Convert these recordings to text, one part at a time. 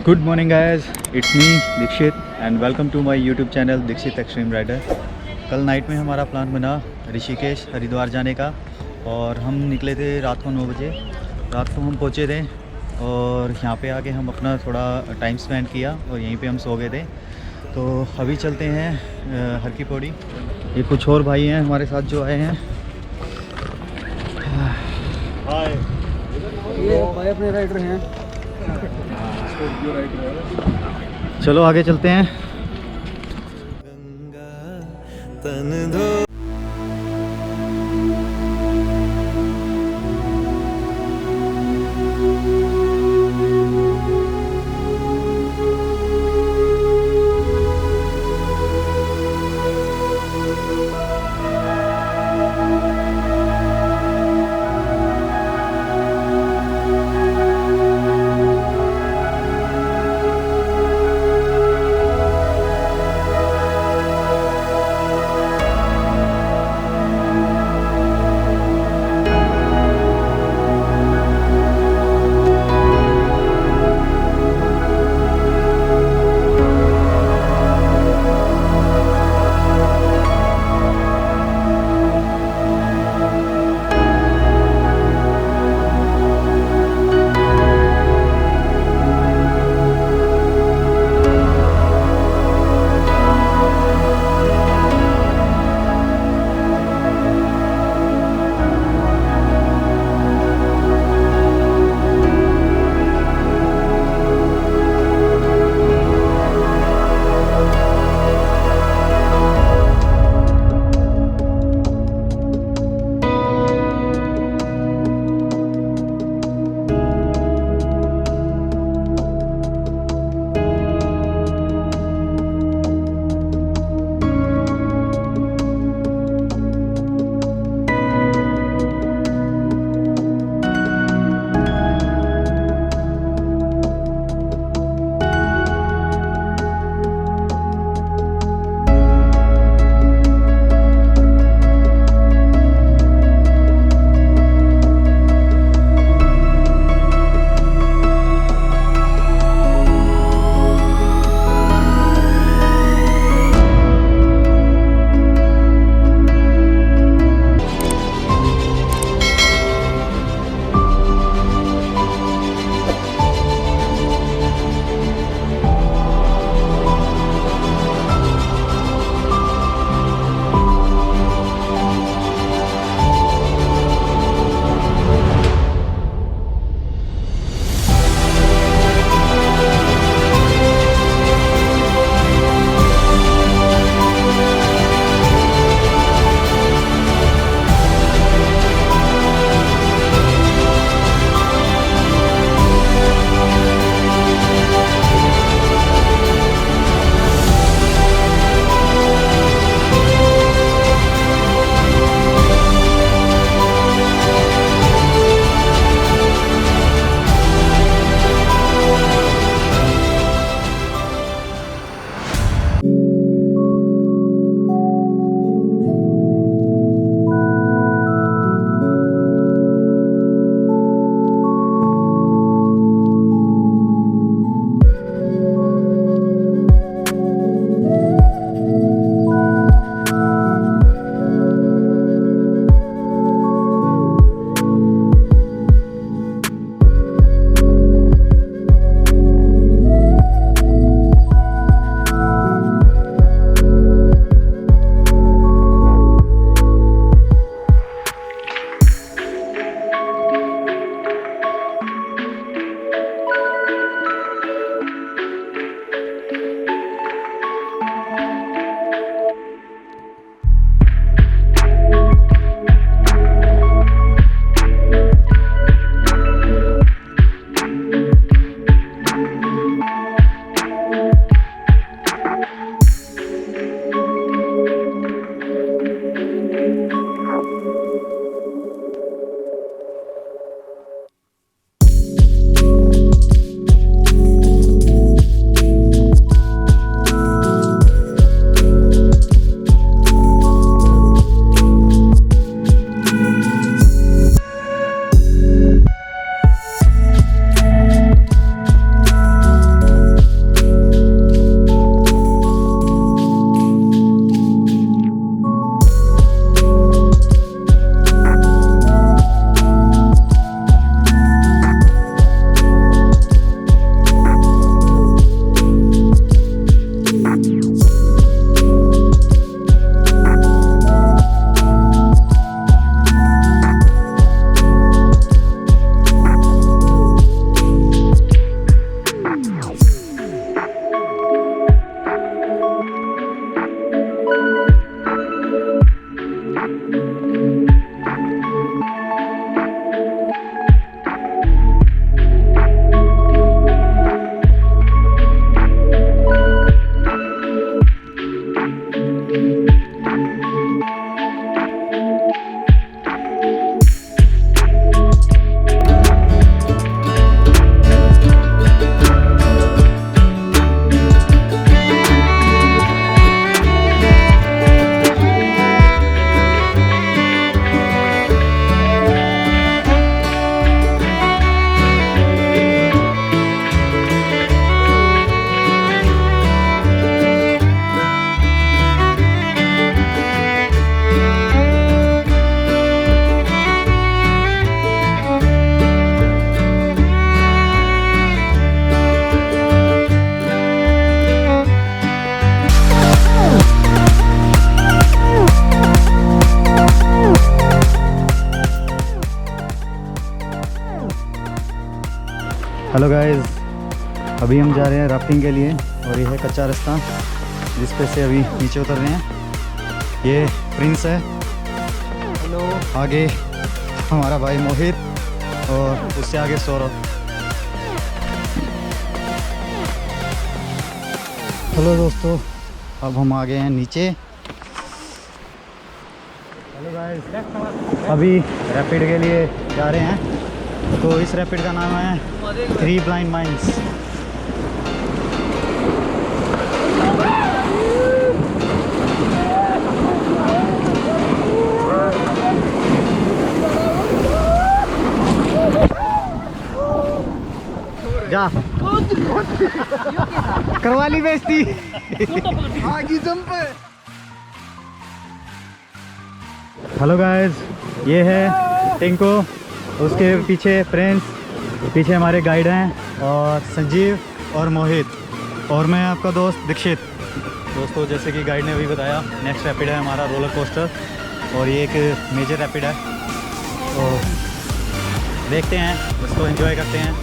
Good morning guys, it's me Dikshit and welcome to my YouTube channel Dikshit extreme rider. कल night में हमारा plan बना ऋषिकेश हरिद्वार जाने का और हम निकले थे रात को 9 बजे। रात को हम पहुँचे थे और यहाँ पे आके हम अपना थोड़ा टाइम स्पेंड किया और यहीं पे हम सो गए थे। तो अभी चलते हैं हर की पौड़ी। ये कुछ और भाई हैं हमारे साथ जो आए हैं। हाय, ये भाई अपने राइडर हैं। चलो आगे चलते हैं। गंगा तन धो हेलो गाइस, अभी हम जा रहे हैं राफ्टिंग के लिए और ये है कच्चा रास्ता जिस पे से अभी नीचे उतर रहे हैं। ये प्रिंस है, हेलो, आगे हमारा भाई मोहित और उससे आगे सौरभ। हेलो दोस्तों, अब हम आ गए हैं नीचे। हेलो गाइस, अभी रैपिड के लिए जा रहे हैं। तो इस रैपिड का नाम है 3 ब्लाइंड माइंस। जा करवा ली बेइज्जती। हेलो गाइस, ये है टिंको, उसके पीछे प्रिंस, पीछे हमारे गाइड हैं और संजीव और मोहित और मैं आपका दोस्त दीक्षित। दोस्तों, जैसे कि गाइड ने अभी बताया, नेक्स्ट रैपिड है हमारा रोलर कोस्टर और ये एक मेजर रैपिड है। तो देखते हैं, इसको एंजॉय करते हैं।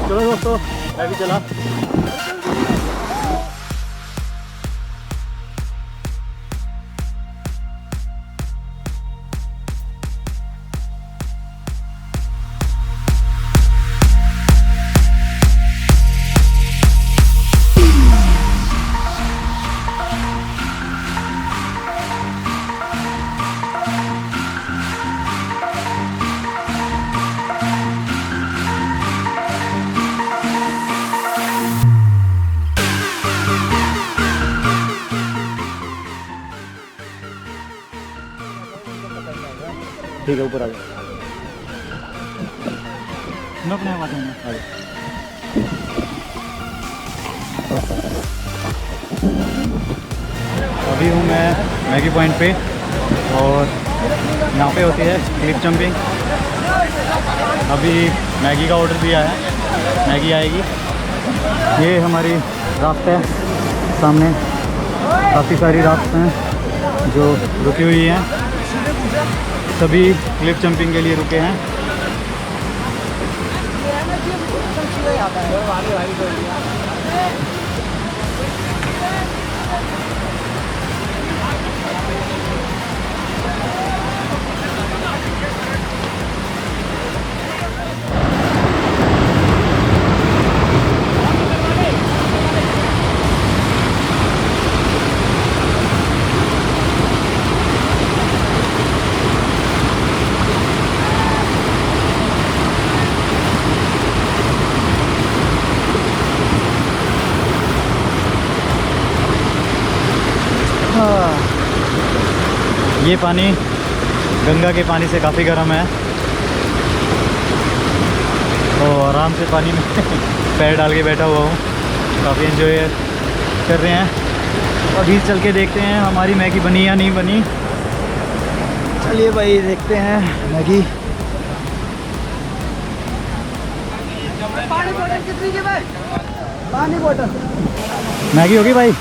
चलो दोस्तों, मैं भी चला। ठीक है, ऊपर आ जाओ। मैं अपने आवाज़ में आ जाओ। अभी हूँ मैं मैगी पॉइंट पे और यहाँ पे होती है क्लिफ जंपिंग। अभी मैगी का ऑर्डर दिया है, मैगी आएगी। ये हमारी राफ्ट है, सामने काफ़ी सारी राफ्ट हैं जो रुकी हुई हैं। सभी क्लिफ जंपिंग के लिए रुके हैं। ये पानी गंगा के पानी से काफ़ी गर्म है, तो आराम से पानी में पैर डाल के बैठा हुआ हूँ, काफ़ी एंजॉय कर रहे हैं। अभी चल के देखते हैं हमारी मैगी बनी या नहीं बनी। चलिए भाई, देखते हैं मैगी। पानी बोतल कितनी की भाई? पानी बोतल मैगी होगी भाई?